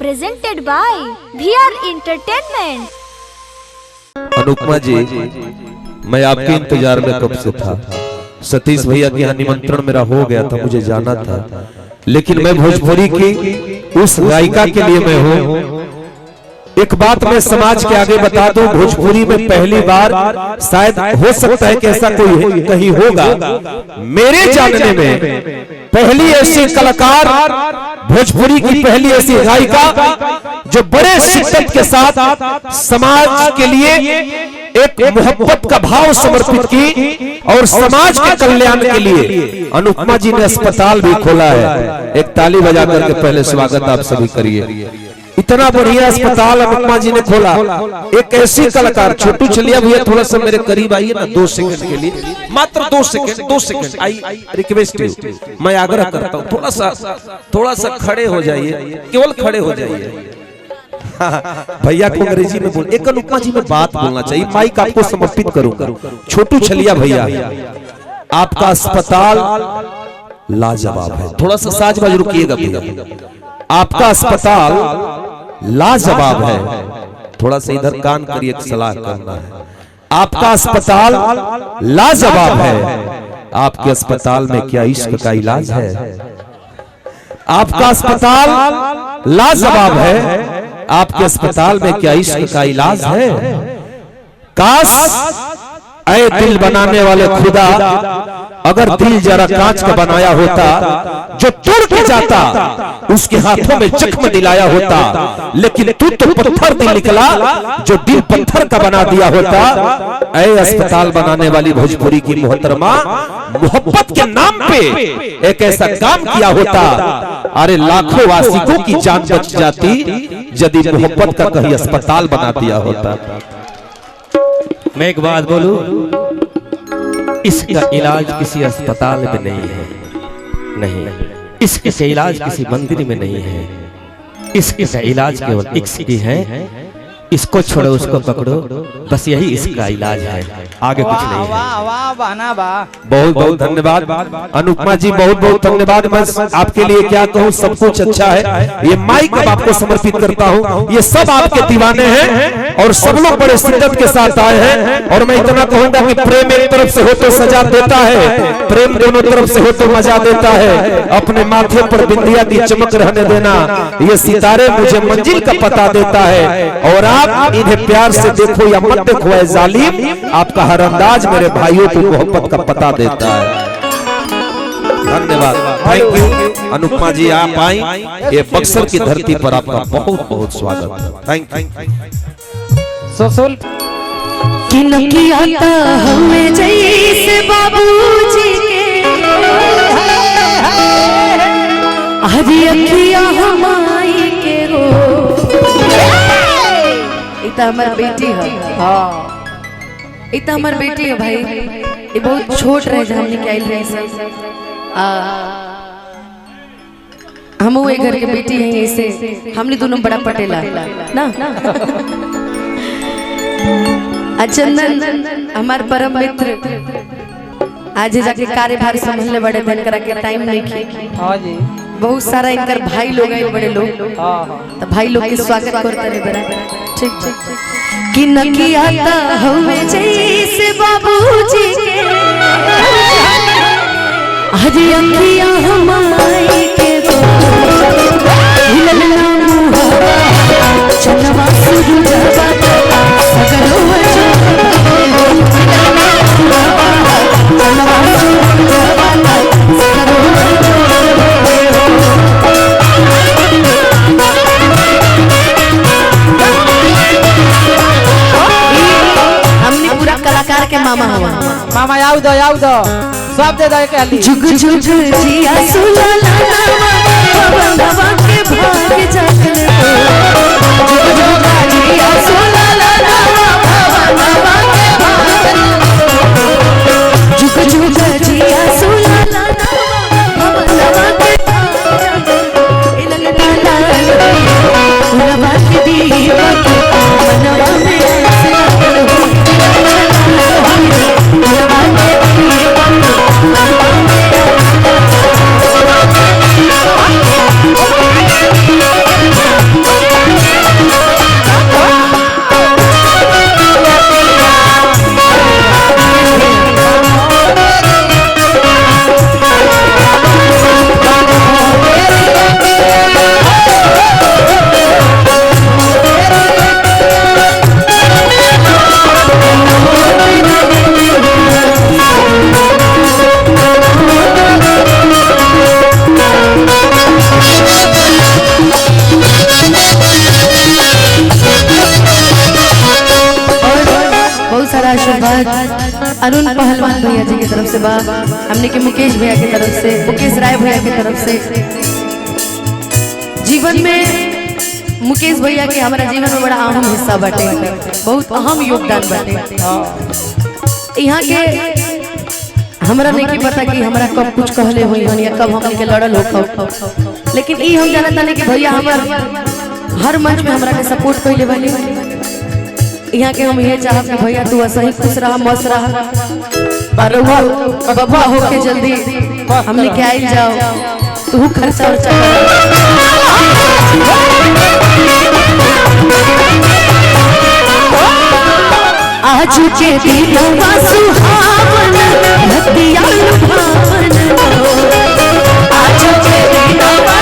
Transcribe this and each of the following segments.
presented by VR Entertainment। Anupama जी, मैं आपके इंतजार में कब से था। सतीश भैया के यहाँ निमंत्रण मेरा हो गया था, मुझे जाना था, लेकिन मैं भोजपुरी की उस गायिका के लिए मैं हूँ। एक बात मैं समाज के आगे बता दूं, भोजपुरी में पहली बार शायद हो सकता है कि ऐसा कोई कहीं होगा, मेरे जानने में पहली ऐसी कलाकार, भोजपुरी की पहली ऐसी गायिका जो बड़े शिद्दत के साथ समाज के लिए एक मोहब्बत का भाव समर्पित की और समाज के कल्याण के लिए अनुपमा जी ने अस्पताल भी खोला है। एक ताली बजा करके पहले स्वागत आप सभी करिए। इतना बढ़िया अस्पताल अनुपमा जी ने खोला। एक ऐसी कलाकार, छोटू चलिया भैया थोड़ा सा मेरे करीब आइए ना 2 सेकंड के लिए, मात्र 2 सेकंड आई रिक्वेस्ट यू, मैं आग्रह करता हूँ थोड़ा सा खड़े हो जाइए, केवल खड़े हो जाइए। भैया को अंग्रेजी में बोल, एक अनुपमा जी में बात बोलना चाहिए, माइक आपको समर्पित करूंगा। छोटू छलिया भैया, आपका अस्पताल लाजवाब है, थोड़ा सा साज बाज रुकिएगा भैया, आपका अस्पताल लाजवाब है, थोड़ा सा इधर कान करिए, एक सलाह करना है। आपका अस्पताल लाजवाब है, आपके अस्पताल में क्या इश्क का इलाज है? आपका अस्पताल लाजवाब है, आपके अस्पताल में क्या इश्क का इलाज है? काश ऐ दिल बनाने वाले खुदा, अगर दिल जरा कांच का बनाया होता, जो तोड़ के जाता उसके हाथों में जख्म दिलाया होता, लेकिन तू तो पत्थर दिल निकला, जो दिल पत्थर का बना दिया होता। ऐ अस्पताल बनाने वाली भोजपुरी की मोहतरमा, मोहब्बत के नाम पे एक ऐसा काम किया होता, अरे लाखों वासिकों की जान बच जाती यदि मोहब्बत का कहीं अस्पताल बना दिया होता। मैं एक बात बोलूं, इसका इलाज किसी अस्पताल में नहीं है, नहीं, इसका इलाज किसी मंदिर में नहीं है, इसका इलाज केवल इश्क की है। इसको छोड़ो उसको पकड़ो, बस यही इसका इलाज है, आगे कुछ नहीं है। बहुत बहुत धन्यवाद अनुपमा जी, बहुत बहुत धन्यवाद। मैं आपके लिए क्या कहूँ, सब कुछ अच्छा है। ये माइक अब आपको समर्पित करता हूँ, ये सब आपके दीवाने हैं और सब लोग बड़े शिद्दत के साथ आए हैं। और मैं इतना कहूंगा कि प्रेम एक तरफ से हो तो सजा देता है, प्रेम दोनों तरफ से हो तो मजा देता है। अपने माथे पर बिंदिया की चमक रहने देना, ये सितारे मुझे मंजिल का पता देता है। और आप इन्हें प्यार से देखो या मत देखो ऐ जालिम, आपका हर अंदाज मेरे भाइयों को मोहब्बत का पता देता है। धन्यवाद, थैंक यू अनुपमा जी, आप आई, ये बक्सर की धरती पर आपका बहुत बहुत स्वागत, थैंक यू। कि नकियाता हमें जैसे बाबूजी के, हरी अखियां हमारी के हो। इतना हमार बेटी है, हाँ इतना हमार बेटी है भाई, ये बहुत छोट रहे जब हमने क्या रहे हम वो घर के बेटी हैं, ऐसे हमने दोनों बड़ा पटेला ना। चंदन हमार परम मित्र आज जाके कार्यभार संभालने बड़े बहन करा के टाइम नहीं खे। हाँ जी, बहुत सारा इनकर भाई लोग हैं, बड़े लोग, तो भाई लोग के स्वागत करते रहे बड़ा। ठीक ठीक कि नकियाता हमें जैसे बाबूजी के, हरी अखियां हमारी के गो, हिलना मुहावा चनवा सुरुजवा सगरो कलाकार के मामा हवा, मामा याद दो सब दे दे के ली। जुग जुग जिया सुलाला नवा के भाग जागले, जुग जुग जिया सुलाला नवा के भाग, जुग जुग जिया सुलाला नवा के भाग, इलला नवा के दीवा के मनवा में ऐसे हो। नवा के दीवा अरुण पहलवान भैया जी की तरफ से बा, हमने के मुकेश भैया की तरफ से, मुकेश राय भैया की तरफ से। जीवन में मुकेश भैया के हमारा जीवन में बड़ा अहम हिस्सा बाटे, बहुत अहम योगदान बाटे। यहाँ के हमरा नहीं की पता कि हमरा कब कुछ कहले हुई हन या कब हमने के लड़ल हो, लेकिन ई हम जानता नहीं कि भैया हमार हर मंच में हमरा के सपोर्ट कइले बानी। यहाँ के हम ये चाहब कि भैया तू ऐसा ही खुश रहा, मस्त रहा, बबुआ होके जल्दी हमने के आई जाओ, तू खर्चा वर्चा आज के दिनवा सुहावन भक्तिया लुभावन, आज के दिनवा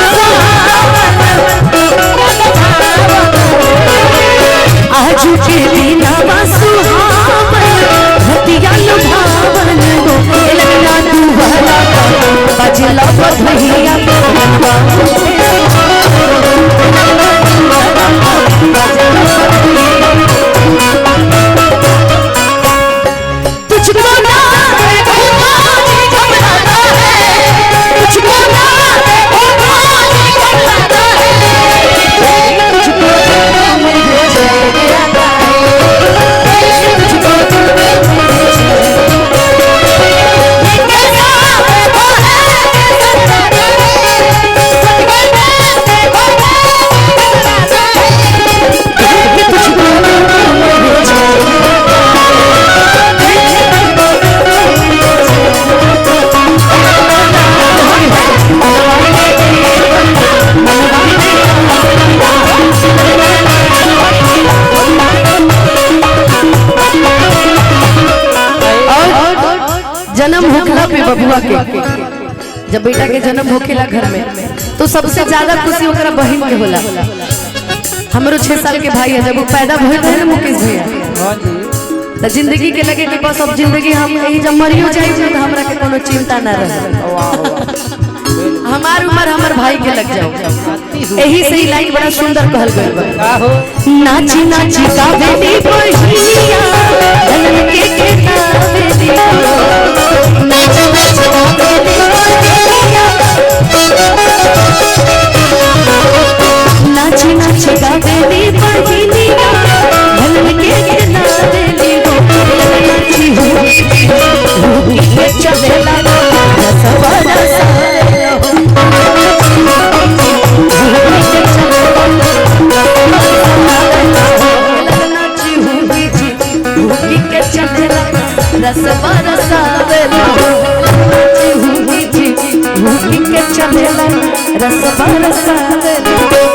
आज के दिनवा सुहावन भक्तिया लुभावन लगना तू वाला बजला बधैया जन्म होखला पे बबुआ के, जब बेटा के जन्म होखेला घर में तो सबसे ज्यादा खुशी ओकरा बहन के होला। हमरो 6 साल के भाई है, जब वो पैदा भइल रहे मुकेश भैया तो जिंदगी के लगे कि बस अब जिंदगी हम यही जब मरियो जाई तो हमरा के कोनो चिंता ना रहे, हमार उम्र हमार भाई के लग जाओ। यही से ही लाइन बड़ा सुंदर कहल गइल बा, नाची नाची गावे दी बहिया धन के गावे दी, नाची नाची गावे दी बहिया, नाची नाची गावे दी बहिया धन के गावे दी, नाची हो चलेला रसवारा रस बरसावेला, रस बरसावेला।